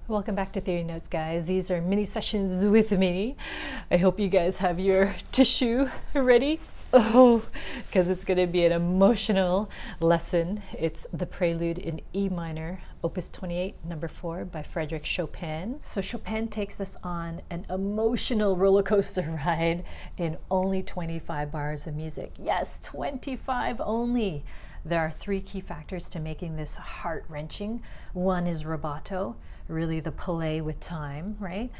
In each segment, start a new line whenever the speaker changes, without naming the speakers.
Welcome back to Theory Notes, guys. These are mini sessions with me. I hope you guys have your tissue ready. Oh, because it's going to be an emotional lesson. It's the Prelude in E minor, Opus 28, number 4 by Frédéric Chopin. So Chopin takes us on an emotional roller coaster ride in only 25 bars of music. Yes, 25 only. There are 3 key factors to making this heart-wrenching. One is rubato, really the play with time, right?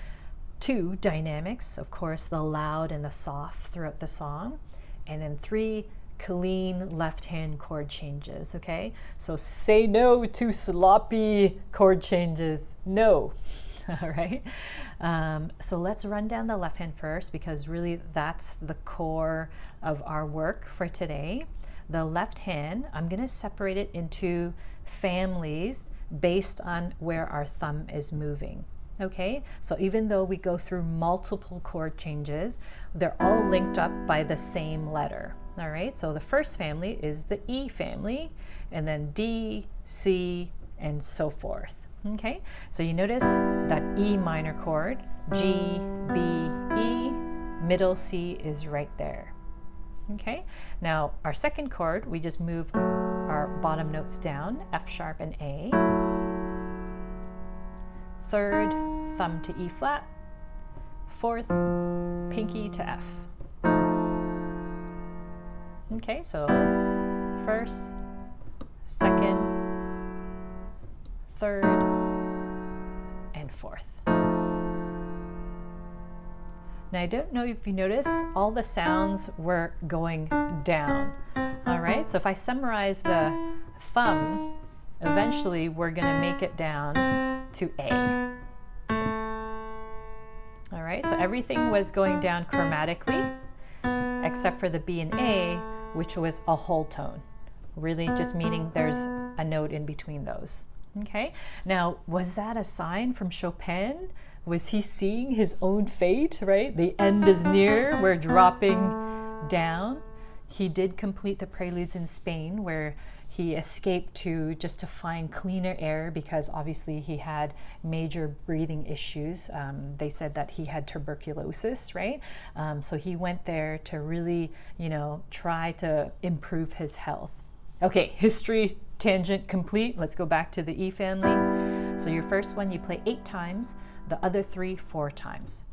2, dynamics, of course, the loud and the soft throughout the song. And then 3, clean left-hand chord changes, okay? So say no to sloppy chord changes. No. All right. So let's run down the left hand first, because really that's the core of our work for today. The left hand, I'm going to separate it into families based on where our thumb is moving. Okay, so even though we go through multiple chord changes, they're all linked up by the same letter. All right, so the first family is the E family, and then D, C, and so forth. Okay, so you notice that E minor chord, G, B, E, middle C is right there. Okay, now our second chord, we just move our bottom notes down, F sharp and A. Third, thumb to E flat. Fourth, pinky to F. Okay, so first, second, third, and fourth. Now, I don't know if you notice, all the sounds were going down. All right, so if I summarize the thumb, eventually we're going to make it down to A. All right, so everything was going down chromatically, except for the B and A, which was a whole tone, really just meaning there's a note in between those. Okay, now was that a sign from Chopin? Was he seeing his own fate, right? The end is near, we're dropping down. He did complete the Preludes in Spain, where he escaped to find cleaner air, because obviously he had major breathing issues. They said that he had tuberculosis, right? So he went there to really, try to improve his health. Okay, history tangent complete. Let's go back to the E family. So your first one you play 8 times, the other 3 4 times.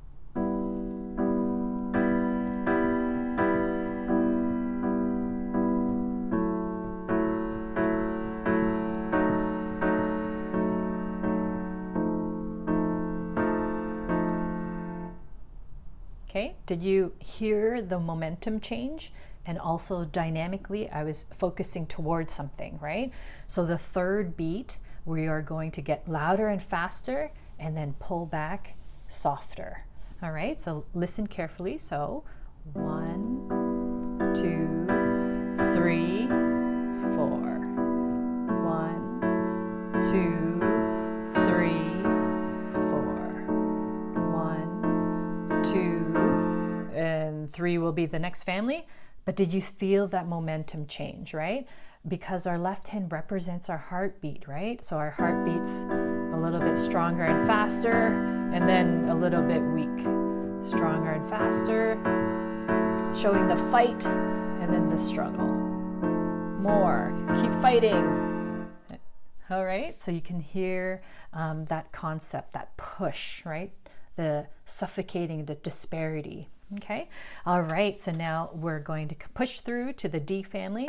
Okay, did you hear the momentum change? And also dynamically, I was focusing towards something, right? So the third beat, we are going to get louder and faster, and then pull back softer. All right, so listen carefully. So 1, 2, 3, 4. 1, 2, 3, 4. 1, 2, and 3 will be the next family. But did you feel that momentum change, right? Because our left hand represents our heartbeat, right? So our heart beats a little bit stronger and faster, and then a little bit weak. Stronger and faster, showing the fight, and then the struggle. More, keep fighting. All right, so you can hear that concept, that push, right? The suffocating, the disparity. Okay, all right, so now we're going to push through to the D family.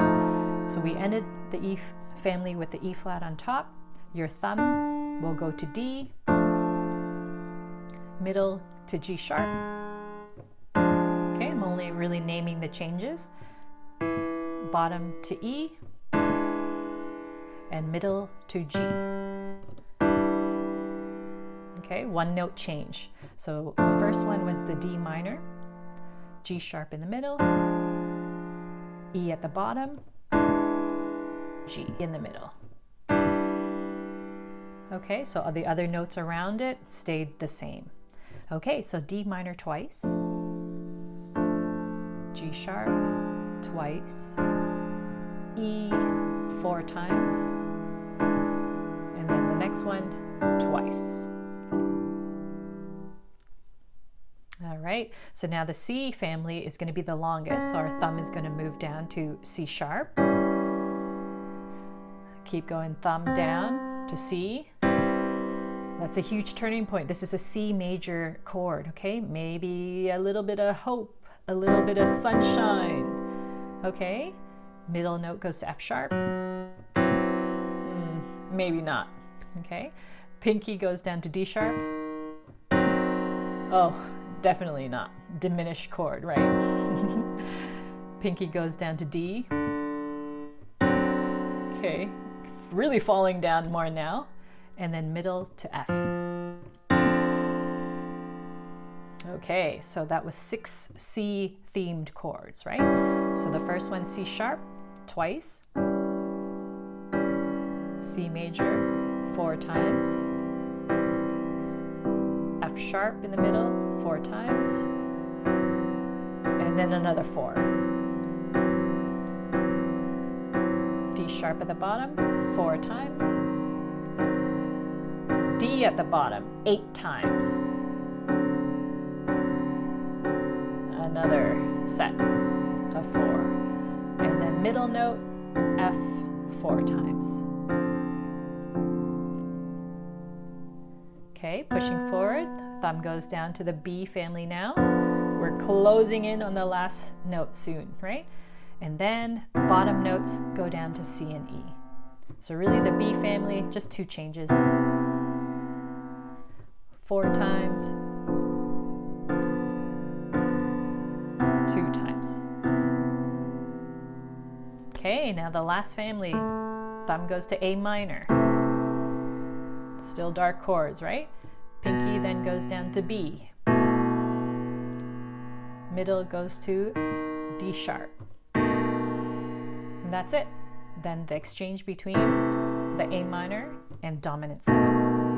So we ended the E family with the E flat on top. Your thumb will go to D, middle to G sharp. Okay, I'm only really naming the changes. Bottom to E, and middle to G. Okay, 1 note change. So the first one was the D minor, G sharp in the middle, E at the bottom, G in the middle. Okay, so the other notes around it stayed the same. Okay, so D minor twice, G sharp twice, E 4 times, and then the next one twice. right, so now the C family is going to be the longest, so our thumb is going to move down to C sharp. Keep going, thumb down to C. That's a huge turning point. This is a C major chord, okay? Maybe a little bit of hope, a little bit of sunshine, okay? Middle note goes to F sharp. Maybe not, okay? Pinky goes down to D sharp. Oh, definitely not. Diminished chord, right? Pinky goes down to D. Okay, really falling down more now. And then middle to F. Okay, so that was 6 C themed chords, right? So the first one, C sharp, twice. C major, 4 times. F sharp in the middle, 4 times. And then another 4. D sharp at the bottom, 4 times. D at the bottom, 8 times. Another set of 4. And then middle note, F, 4 times. Okay, pushing forward, thumb goes down to the B family now. We're closing in on the last note soon, right? And then bottom notes go down to C and E. So really the B family, just 2 changes. 4 times, 2 times. Okay, now the last family, thumb goes to A minor. Still dark chords, right? Pinky then goes down to B. Middle goes to D sharp. And that's it. Then the exchange between the A minor and dominant 7th.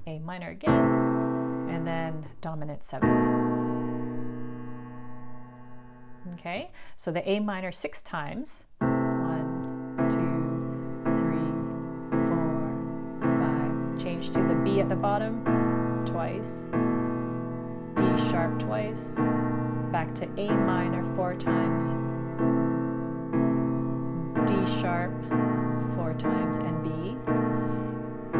A minor again, and then dominant 7th. Okay, so the A minor 6 times. 1, 2, 3, 4, 5. Change to the B at the bottom, twice. D sharp twice. Back to A minor 4 times. D sharp 4 times and B.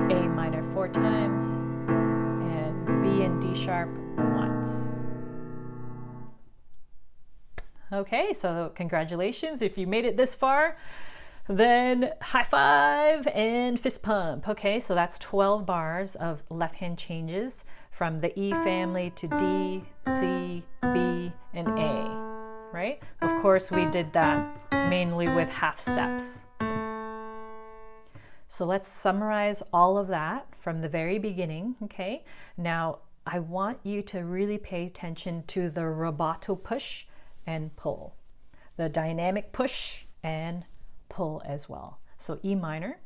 A minor 4 times, and B and D sharp once. Okay, so congratulations. If you made it this far, then high five and fist pump. Okay, so that's 12 bars of left hand changes from the E family to D, C, B, and A, right? Of course, we did that mainly with half steps. So let's summarize all of that from the very beginning, okay? Now, I want you to really pay attention to the rubato push and pull, the dynamic push and pull as well. So E minor.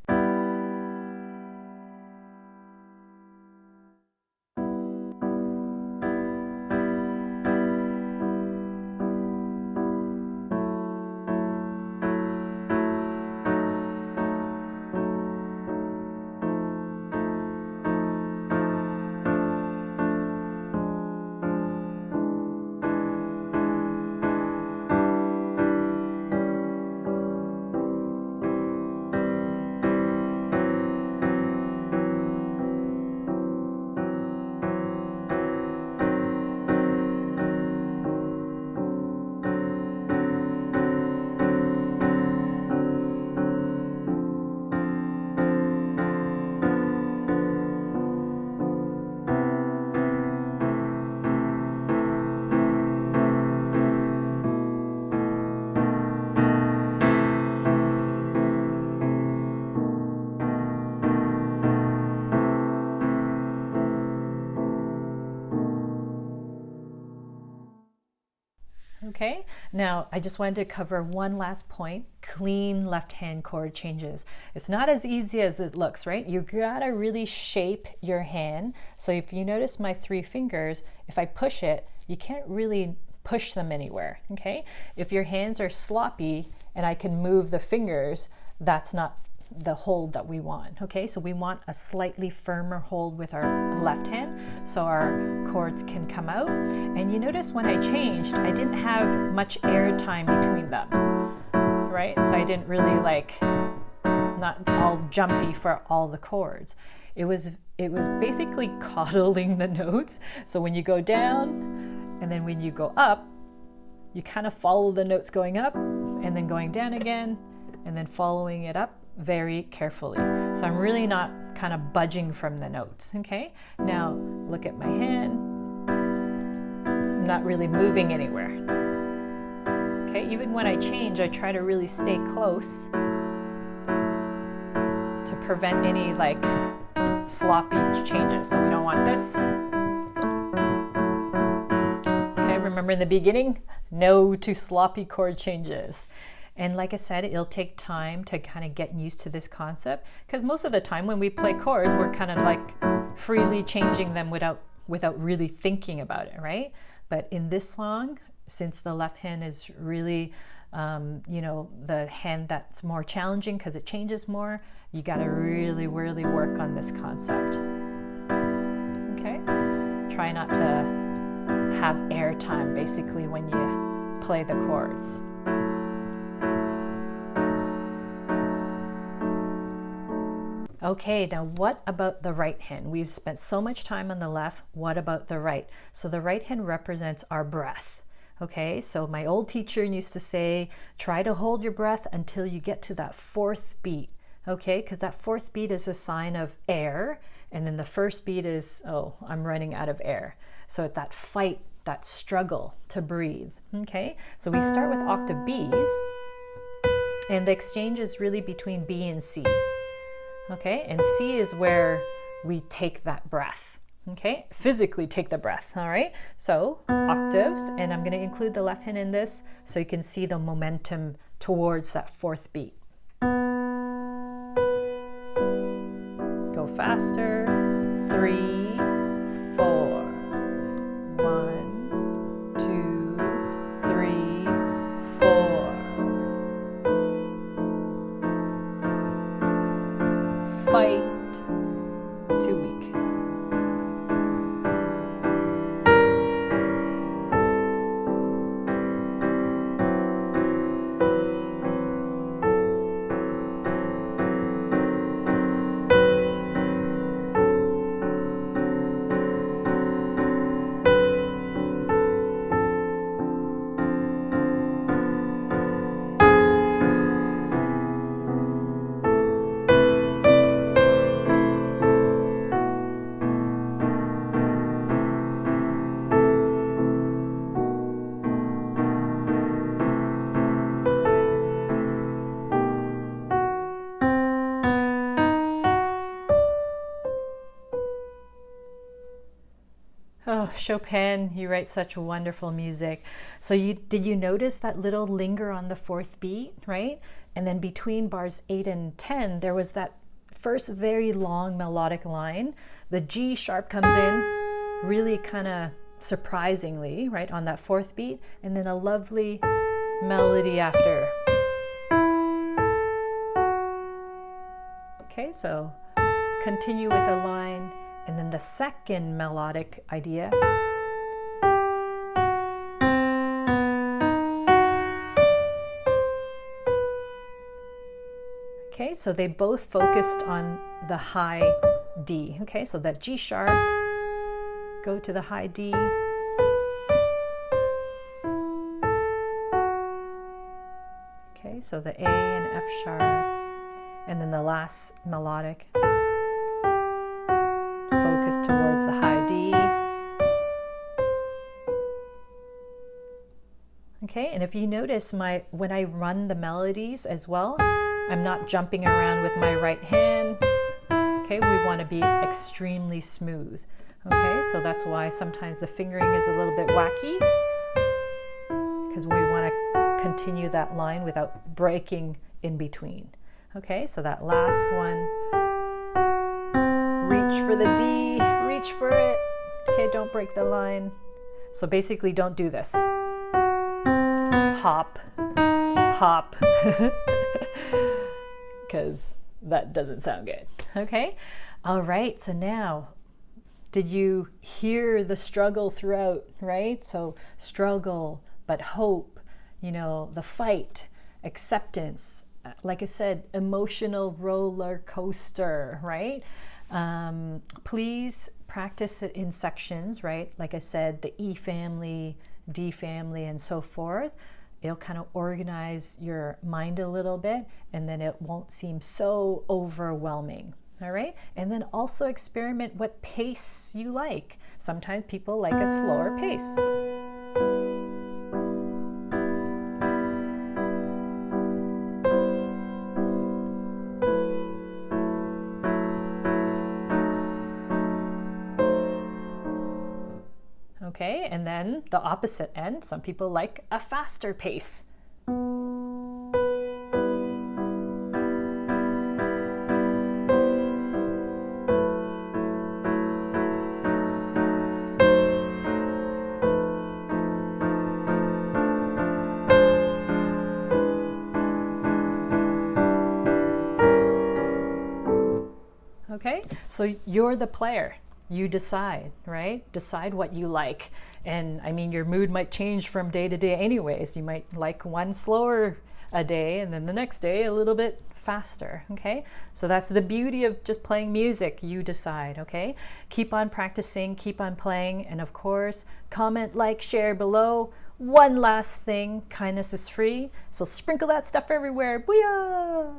Okay, now I just wanted to cover one last point, clean left hand chord changes. It's not as easy as it looks, right? You gotta really shape your hand. So if you notice my 3 fingers, if I push it, you can't really push them anywhere, okay? If your hands are sloppy and I can move the fingers, that's not the hold that we want. Okay, so we want a slightly firmer hold with our left hand so our chords can come out. And you notice when I changed, I didn't have much air time between them, right? So I didn't really not all jumpy for all the chords. It was basically coddling the notes. So when you go down and then when you go up, you kind of follow the notes going up and then going down again and then following it up very carefully. So I'm really not kind of budging from the notes, okay? Now look at my hand. I'm not really moving anywhere. Okay, even when I change, I try to really stay close to prevent any sloppy changes. So we don't want this. Okay, remember in the beginning, no to sloppy chord changes. And like I said, it'll take time to kind of get used to this concept, because most of the time when we play chords, we're kind of freely changing them without really thinking about it, right? But in this song, since the left hand is really, the hand that's more challenging because it changes more, you got to really, really work on this concept. Okay? Try not to have air time basically when you play the chords. Okay, now what about the right hand? We've spent so much time on the left. What about the right? So the right hand represents our breath. Okay, so my old teacher used to say, try to hold your breath until you get to that fourth beat. Okay, because that fourth beat is a sign of air. And then the first beat is, oh, I'm running out of air. So at that fight, that struggle to breathe. Okay, so we start with octave Bs. And the exchange is really between B and C. Okay, and C is where we take that breath. Okay, physically take the breath. All right, so octaves, and I'm going to include the left hand in this so you can see the momentum towards that fourth beat. Go faster. 3, 4. 1, 2, 3, 4. Fight, too weak. Oh, Chopin, you write such wonderful music. So did you notice that little linger on the fourth beat, right? And then between bars 8 and 10, there was that first very long melodic line. The G sharp comes in really kind of surprisingly, right, on that fourth beat, and then a lovely melody after. Okay, so continue with the line. And then the second melodic idea. Okay, so they both focused on the high D. Okay, so that G sharp, go to the high D. Okay, so the A and F sharp, and then the last melodic. Focus towards the high D. Okay, and if you notice when I run the melodies as well, I'm not jumping around with my right hand. Okay, we want to be extremely smooth. Okay, so that's why sometimes the fingering is a little bit wacky, because we want to continue that line without breaking in between. Okay, so that last one. Reach for the D, reach for it. Okay, don't break the line. So basically don't do this. Hop, hop. Because that doesn't sound good. Okay? All right, so now, did you hear the struggle throughout, right? So struggle, but hope, you know, the fight, acceptance, like I said, emotional roller coaster, right? Please practice it in sections, right? Like I said, the E family, D family, and so forth. It'll kind of organize your mind a little bit, and then it won't seem so overwhelming. All right, and then also experiment what pace you like. Sometimes people like a slower pace. Okay, and then the opposite end, some people like a faster pace. Okay, so you're the player. You decide, right? Decide what you like. And I mean, your mood might change from day to day anyways. You might like one slower a day and then the next day a little bit faster, okay? So that's the beauty of just playing music. You decide, okay? Keep on practicing, keep on playing, and of course, comment, like, share below. One last thing, kindness is free, so sprinkle that stuff everywhere. Booyah!